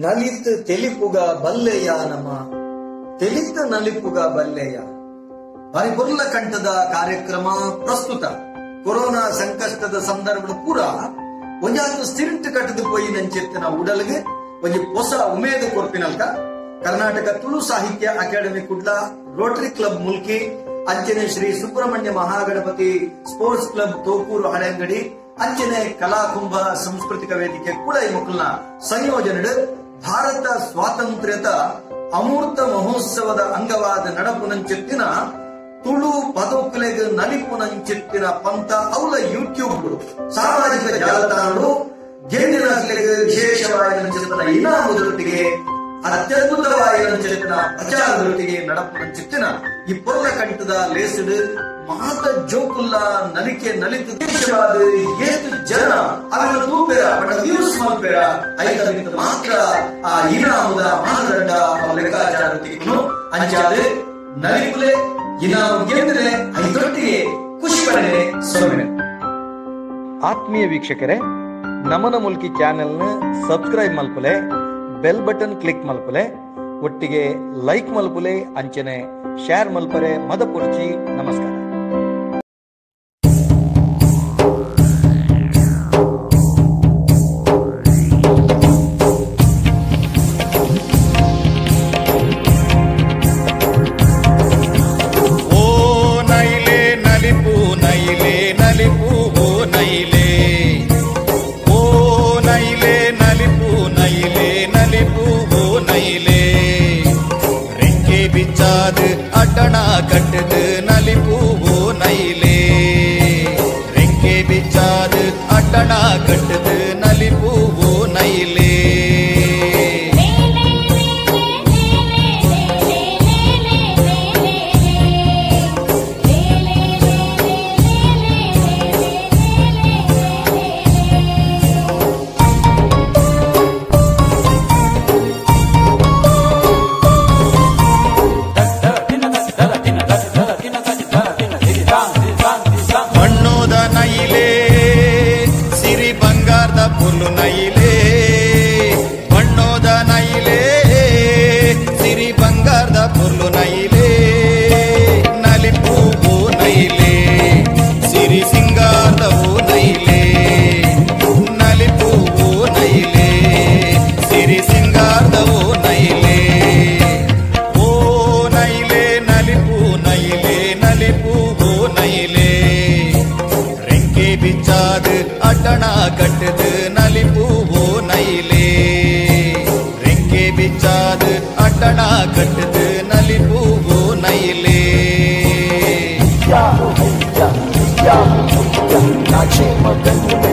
ನಲಿತ್ ತೆಲಿಪುಗ ಬಲ್ಲೆಯ ನಮ ತೆಲಿತ್ ನಲಿಪುಗ ಬಲ್ಲೆಯ ಪರಿಪುರ್ಲ ಕಂಠದ ಕಾರ್ಯಕ್ರಮ ಪ್ರಸ್ತುತ ಕೊರೋನಾ ಸಂಕಷ್ಟದ ಸಂದರ್ಭ ಪೂರ ಒಂಜಾದು ಸ್ಟಿರಿಂಟ್ ಕಟ್ಟದು ಪೋಯಿ ನಂಚೆತ್ತಿನ ಉಡಲ್ಗೆ ಒಂಜಿ ಹೊಸ ಉಮೇದು ಕೊರ್ಪಿನಲ್ಕ ಕರ್ನಾಟಕ ತುಳು ಸಾಹಿತ್ಯ academy Kudla Rotary club Mulki ಅಂಚನೆ ಶ್ರೀ ಸುಬ್ರಹ್ಮಣ್ಯ ಮಹಾಗಣಪತಿ ಸ್ಪೋರ್ಟ್ಸ್ ಕ್ಲಬ್ ತೋಕೂರು ಹಳೆಂಗಡಿ ಅಂಚನೆ ಕಲಾಕುಂಭ ಸಾಂಸ್ಕೃತಿಕ ವೇದಿಕೆ ಕೂಡ ಈ ಮಕ್ಕಳನ್ನ ಸಂಯೋಜನೆ ಭಾರತ ಸ್ವಾತಂತ್ರ್ಯದ ಅಮೂರ್ತ ಮಹೋತ್ಸವದ ಅಂಗವಾದ ನಡಪುನಂಚೆತ್ತಿನ ತುಳು ಪದಕಲೆಗೆ ನಲಿಪುನಂಚೆತ್ತಿನ ಪಂಥ ಅವಳ ಯೂಟ್ಯೂಬ್ ಸಾಮಾಜಿಕ ಜಾಲತಾಣಗಳು ಗೆಂಡಿನ ವಿಶೇಷವಾದ ಇನಾಮದೊಟ್ಟಿಗೆ ಅತ್ಯದ್ಭುತವಾದ ಪ್ರಚಾರದೊಟ್ಟಿಗೆ ನಡಪುನಂಚೆತ್ತಿನ ಈ ಪೊರ್ಲ ಕಂಠದ ಲೇಸಡ್ ಮಾತ ಜೋಕುಲ್ಲ ನಲಿಕೆ ನಲಿತು ದೇಶವಾದ ಏತು ಜನ ಅವರ ತೂಪೆರ ಬಡ ವ್ಯೂಸ್ ಮಲ್ಪೆರ ಐದರಿಂದ ಮಾತ್ರ ಆ ಇನಾಮದ ಮಾನದಂಡ ಲೆಕ್ಕಾಚಾರವನ್ನು ಅಂಚಾದೆ ನಲಿಪುಲೆ ಇನಾಮ ಗೆಂದ್ರೆ ಐದೊಟ್ಟಿಗೆ ಖುಷಿ ಪಡೆ ಸೊಮ್ಮೆ. ಆತ್ಮೀಯ ವೀಕ್ಷಕರೇ, ನಮನ ಮುಲ್ಕಿ ಚಾನೆಲ್ನ ಸಬ್ಸ್ಕ್ರೈಬ್ ಮಲ್ಪಲೆ, ಬೆಲ್ ಬಟನ್ ಕ್ಲಿಕ್ ಮಲ್ಪಲೆ, ಒಟ್ಟಿಗೆ ಲೈಕ್ ಮಲ್ಪಲೆ, ಅಂಚನೆ ಶೇರ್ ಮಲ್ಪರೆ ಮದ ಪೊರ್ಚಿ. ನಮಸ್ಕಾರ. ಅಟಣ ಕಟ್ಟದು ನಲಿಪೂವು ನೈಲೇ ರೆಂಕೆ ಬಿಚ್ಚಾದು ಅಟಣ ಕಟ್ಟದು ನಲಿಪೂವು ನೈಲೇ ಪುಲ್ಲು ನೈಲೇ ಬಣ್ಣೋದ ನೈಲೇ ಸಿರಿ ಬಂಗಾರದ ಪುಲ್ಲು ನೈಲೇ ನಲಿಪೂವು ನೈಲೇ ಸಿರಿ ಸಿಂಗಾರದವು ನೈಲೇ ನಲಿಪೂವು ನೈಲೇ ಸಿರಿ ಸಿಂಗಾರದವು ನೈಲೇ ಓ ನೈಲೇ ನಲಿಪೂ ನೈಲೇ ನಲಿಪೂವು ನೈಲೇ ರೆಂಕೆ ಬಿಚ್ಚಾದು ಅಟಣ ಕಟ್ಟದು ನಲಿಪೂವು ನೈಲೇ ರೆಂಕೆ ಬಿಚ್ಚಾದು ಅಟಣ ಕಟ್ಟದು ನಲಿಪೂವು ನೈಲೇ ನಾಚೆ ಮಗಂದು